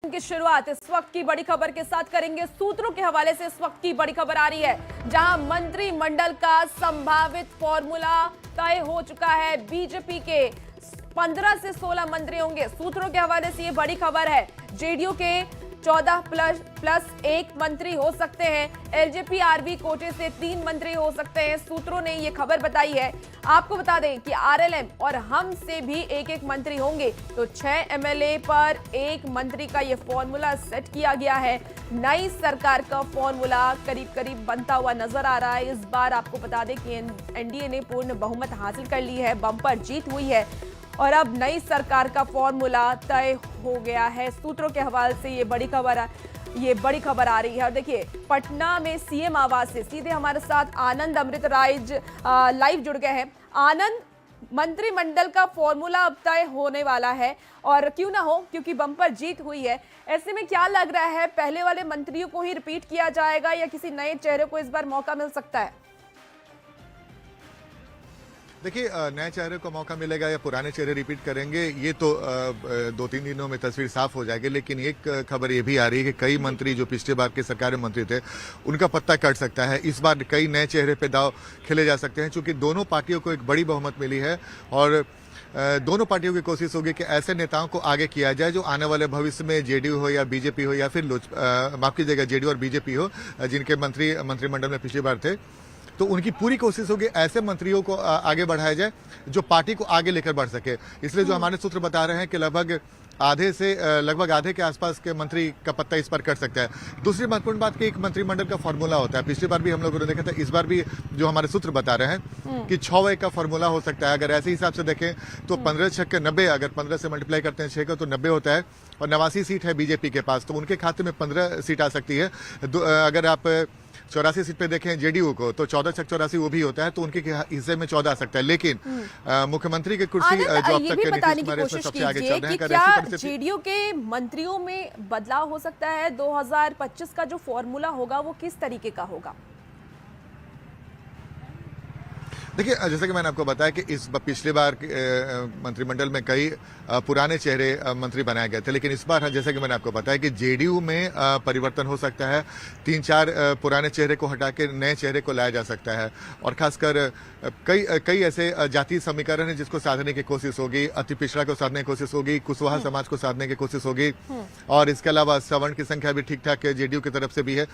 की शुरुआत इस वक्त की बड़ी खबर के साथ करेंगे। सूत्रों के हवाले से इस वक्त की बड़ी खबर आ रही है, जहां मंत्रिमंडल का संभावित फॉर्मूला तय हो चुका है। बीजेपी के 15 से 16 मंत्री होंगे। सूत्रों के हवाले से ये बड़ी खबर है। जेडीयू के 14 प्लस 1 मंत्री हो सकते हैं। एलजेपी आरवी कोटे से 3 मंत्री हो सकते हैं। सूत्रों ने ये खबर बताई है। आपको बता दें कि आरएलएम और हम से भी एक मंत्री होंगे, तो 6 एमएलए पर 1 मंत्री का ये फॉर्मूला सेट किया गया है। नई सरकार का फॉर्मूला करीब करीब बनता हुआ नजर आ रहा है। इस बार आपको बता दें कि एनडीए ने पूर्ण बहुमत हासिल कर ली है, बम्पर जीत हुई है और अब नई सरकार का फॉर्मूला तय हो गया है। सूत्रों के हवाले से ये बड़ी खबर आ रही है। और देखिए, पटना में सीएम आवास से सीधे हमारे साथ आनंद अमृतराज लाइव जुड़ गए हैं। आनंद, मंत्रिमंडल का फॉर्मूला अब तय होने वाला है और क्यों ना हो, क्योंकि बम्पर जीत हुई है। ऐसे में क्या लग रहा है, पहले वाले मंत्रियों को ही रिपीट किया जाएगा या किसी नए चेहरे को इस बार मौका मिल सकता है? देखिए, नए चेहरे को मौका मिलेगा या पुराने चेहरे रिपीट करेंगे, ये तो 2-3 दिनों में तस्वीर साफ हो जाएगी। लेकिन एक खबर ये भी आ रही है कि कई मंत्री जो पिछले बार के सरकार में मंत्री थे, उनका पत्ता कट सकता है। इस बार कई नए चेहरे पे दाव खेले जा सकते हैं, चूंकि दोनों पार्टियों को एक बड़ी बहुमत मिली है और दोनों पार्टियों की कोशिश होगी कि ऐसे नेताओं को आगे किया जाए जो आने वाले भविष्य में जेडीयू हो या बीजेपी हो या फिर माफ कीजिएगा, जेडीयू और बीजेपी हो, जिनके मंत्रिमंडल में पिछली बार थे, तो उनकी पूरी कोशिश होगी ऐसे मंत्रियों को आगे बढ़ाया जाए जो पार्टी को आगे लेकर बढ़ सके। इसलिए जो हमारे सूत्र बता रहे हैं कि लगभग आधे के आसपास के मंत्री का पत्ता इस पर कर सकता है। दूसरी महत्वपूर्ण बात कि एक मंत्रिमंडल का फॉर्मूला होता है। पिछली बार भी हम लोगों ने देखा था, इस बार भी जो हमारे सूत्र बता रहे हैं कि 6 का फॉर्मूला हो सकता है। अगर ऐसे हिसाब से देखें तो 15 6 के 90, अगर 15 से मल्टीप्लाई करते हैं 6 का तो 90 होता है और 89 सीट है बीजेपी के पास, तो उनके खाते में 15 सीट आ सकती है। अगर आप 84 सीट पे देखें जेडीयू को, तो 14 छक 84 वो भी होता है, तो उनके हिस्से में 14 आ सकता है। लेकिन मुख्यमंत्री की कुर्सी जो अब तक के नीतीश कुमार इसमें सबसे आगे चल रहे हैं। क्या जेडीयू के मंत्रियों में बदलाव हो सकता है? 2025 का जो फॉर्मूला होगा वो किस तरीके का होगा? देखिए, जैसे कि मैंने आपको बताया कि पिछले बार मंत्रिमंडल में कई पुराने चेहरे मंत्री बनाए गए थे, लेकिन इस बार जैसे कि मैंने आपको बताया कि जेडीयू में परिवर्तन हो सकता है। 3-4 पुराने चेहरे को हटा के नए चेहरे को लाया जा सकता है और खासकर कई ऐसे जातीय समीकरण है जिसको साधने की कोशिश होगी। अति पिछड़ा को साधने की कोशिश होगी, कुशवाहा समाज को साधने की कोशिश होगी और इसके अलावा सवर्ण की संख्या भी ठीक ठाक जेडीयू की तरफ से भी है,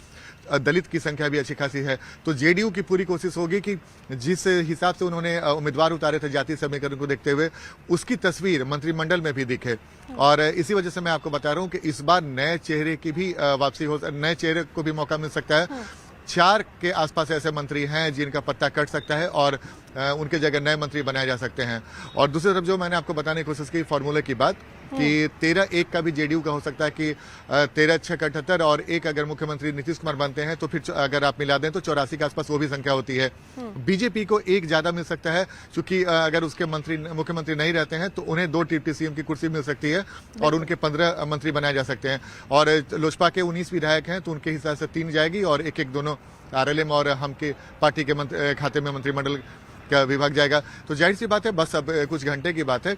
दलित की संख्या भी अच्छी खासी है। तो जेडीयू की पूरी कोशिश होगी कि जिस हिसाब से उन्होंने उम्मीदवार उतारे थे जातीय समीकरण को देखते हुए, उसकी तस्वीर मंत्रिमंडल में भी दिखे। और इसी वजह से मैं आपको बता रहा हूं कि इस बार नए चेहरे की भी वापसी हो, नए चेहरे को भी मौका मिल सकता है। 4 के आसपास ऐसे मंत्री हैं जिनका पत्ता कट सकता है और उनके जगह नए मंत्री बनाए जा सकते हैं। और दूसरी तरफ जो मैंने आपको बताने की कोशिश की फॉर्मूले की बात, कि 13-1 का भी जेडीयू का हो सकता है कि 13 6 78 और 1 अगर मुख्यमंत्री नीतीश कुमार बनते हैं तो फिर अगर आप मिला दें तो 84 के आसपास वो भी संख्या होती है। बीजेपी को 1 ज्यादा मिल सकता है, क्योंकि अगर उसके मुख्यमंत्री नहीं रहते हैं तो उन्हें 2 डिप्टी सीएम की कुर्सी मिल सकती है और उनके 15 मंत्री बनाए जा सकते हैं। और लोजपा के 19 विधायक हैं तो उनके हिसाब से 3 जाएगी और एक दोनों आरएलएम और हम के पार्टी के खाते में मंत्रिमंडल का विभाग जाएगा। तो जाहिर सी बात है, बस अब कुछ घंटे की बात है,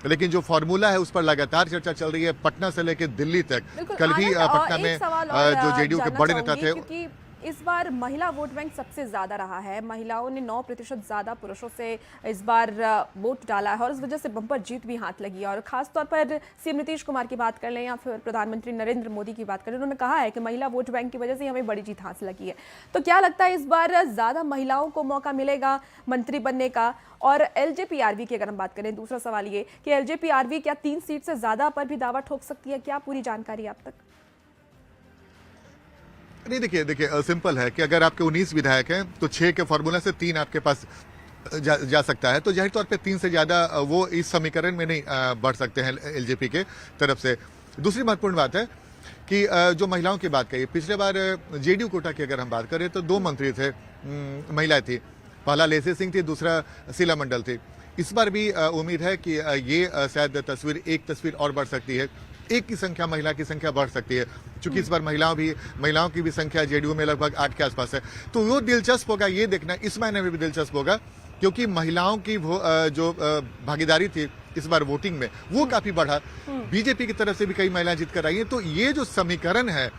लेकिन जो फॉर्मूला है उस पर लगातार चर्चा चल रही है, पटना से लेकर दिल्ली तक। कल भी पटना में जो जेडीयू के बड़े नेता थे, इस बार महिला वोट बैंक सबसे ज्यादा रहा है। महिलाओं ने 9% ज्यादा पुरुषों से इस बार वोट डाला है और इस वजह से बम्पर जीत भी हाथ लगी है। और खासतौर पर सीएम नीतीश कुमार की बात कर लें या फिर प्रधानमंत्री नरेंद्र मोदी की बात करें, उन्होंने कहा है कि महिला वोट बैंक की वजह से हमें बड़ी जीत हासिल लगी है। तो क्या लगता है इस बार ज्यादा महिलाओं को मौका मिलेगा मंत्री बनने का? और एलजेपी आरवी की अगर हम बात करें, दूसरा सवाल ये कि एलजेपी आरवी क्या 3 सीट से ज्यादा पर भी दावा ठोक सकती है? क्या पूरी जानकारी आप तक? नहीं, देखिए सिंपल है कि अगर आपके 19 विधायक हैं तो 6 के फॉर्मूला से 3 आपके पास जा सकता है, तो जाहिर तौर पे 3 से ज्यादा वो इस समीकरण में नहीं बढ़ सकते हैं एलजेपी के तरफ से। दूसरी महत्वपूर्ण बात है कि जो महिलाओं की बात कही, पिछले बार जेडीयू कोटा की अगर हम बात करें तो 2 मंत्री थे, महिलाएं थी। पहला लेसी सिंह थी, दूसरा शीला मंडल थी। इस बार भी उम्मीद है कि ये शायद एक तस्वीर और बढ़ सकती है। 1 की संख्या, महिला की संख्या बढ़ सकती है, क्योंकि इस बार महिलाओं की भी संख्या जेडीयू में लगभग 8 के आसपास है। तो वो दिलचस्प होगा ये देखना, इस महीने में भी दिलचस्प होगा, क्योंकि महिलाओं की जो भागीदारी थी इस बार वोटिंग में, वो काफी बढ़ा। बीजेपी की तरफ से भी कई महिलाएं जीत कर आई हैं। तो ये जो समीकरण है,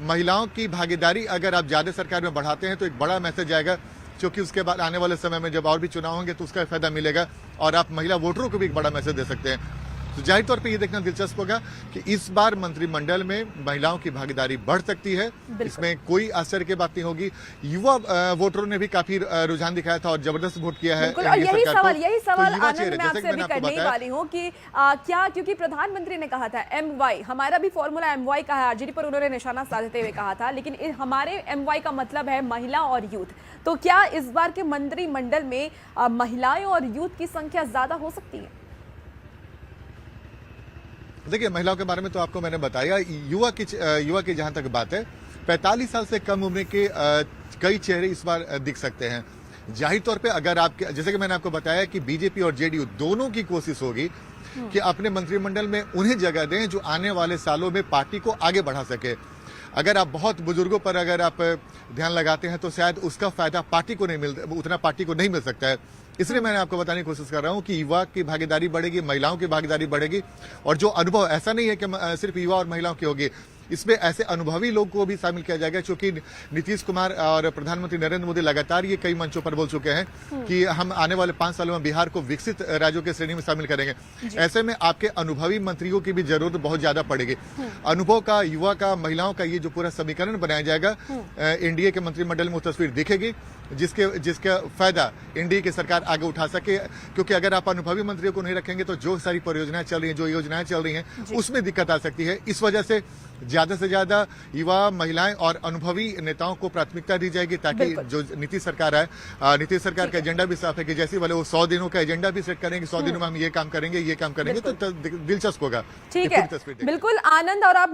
महिलाओं की भागीदारी अगर आप ज्यादा सरकार में बढ़ाते हैं तो एक बड़ा मैसेज आएगा, क्योंकि उसके बाद आने वाले समय में जब और भी चुनाव होंगे तो उसका फायदा मिलेगा और आप महिला वोटरों को भी एक बड़ा मैसेज दे सकते हैं। तो जाहिर तौर पे ये देखना दिलचस्प होगा कि इस बार मंत्रिमंडल में महिलाओं की भागीदारी बढ़ सकती है, इसमें कोई आश्चर्य की बात नहीं होगी। युवा वोटरों ने भी काफी रुझान दिखाया था और जबरदस्त वोट किया है। और यही सवाल तो आनंद मैं आपसे अभी करने ही वाली हूँ कि क्या, क्योंकि प्रधानमंत्री ने कहा था MY, हमारा भी फॉर्मूला MY का है, आरजेडी पर उन्होंने निशाना साधते हुए कहा था, लेकिन हमारे MY का मतलब है महिला और यूथ। तो क्या इस बार के मंत्रिमंडल में महिलाएं और यूथ की संख्या ज्यादा हो सकती है? देखिए, महिलाओं के बारे में तो आपको मैंने बताया। युवा की जहां तक बात है, 45 साल से कम उम्र के कई चेहरे इस बार दिख सकते हैं। जाहिर तौर पे अगर आपके, जैसे कि मैंने आपको बताया कि बीजेपी और जेडीयू दोनों की कोशिश होगी कि अपने मंत्रिमंडल में उन्हें जगह दें जो आने वाले सालों में पार्टी को आगे बढ़ा सके। अगर आप बहुत बुजुर्गों पर अगर आप ध्यान लगाते हैं तो शायद उसका फायदा पार्टी को नहीं उतना पार्टी को नहीं मिल सकता है। इसलिए मैंने आपको बताने की कोशिश कर रहा हूं कि युवा की भागीदारी बढ़ेगी, महिलाओं की भागीदारी बढ़ेगी, और जो अनुभव, ऐसा नहीं है कि सिर्फ युवा और महिलाओं की होगी, इसमें ऐसे अनुभवी लोग को भी शामिल किया जाएगा, क्योंकि नीतीश कुमार और प्रधानमंत्री नरेंद्र मोदी लगातार ये कई मंचों पर बोल चुके हैं कि हम आने वाले 5 सालों में बिहार को विकसित राज्यों की श्रेणी में शामिल करेंगे। ऐसे में आपके अनुभवी मंत्रियों की भी जरूरत बहुत ज्यादा पड़ेगी। अनुभव का, युवा का, महिलाओं का ये जो पूरा समीकरण बनाया जाएगा, एनडीए के मंत्रिमंडल में वो तस्वीर दिखेगी जिसका फायदा एनडीए की सरकार आगे उठा सके। क्योंकि अगर आप अनुभवी मंत्रियों को नहीं रखेंगे तो जो सारी परियोजनाएं चल रही हैं, जो योजनाएं चल रही हैं, उसमें दिक्कत आ सकती है। इस वजह से ज्यादा से ज्यादा युवा, महिलाएं और अनुभवी नेताओं को प्राथमिकता दी जाएगी, ताकि जो नीतीश सरकार है, नीतीश सरकार का एजेंडा भी साफ है कि जैसे वाले वो 100 दिनों का एजेंडा भी सेट करेंगे, 100 दिनों में हम ये काम करेंगे, तो दिलचस्प होगा। ठीक है, बिल्कुल आनंद। और आप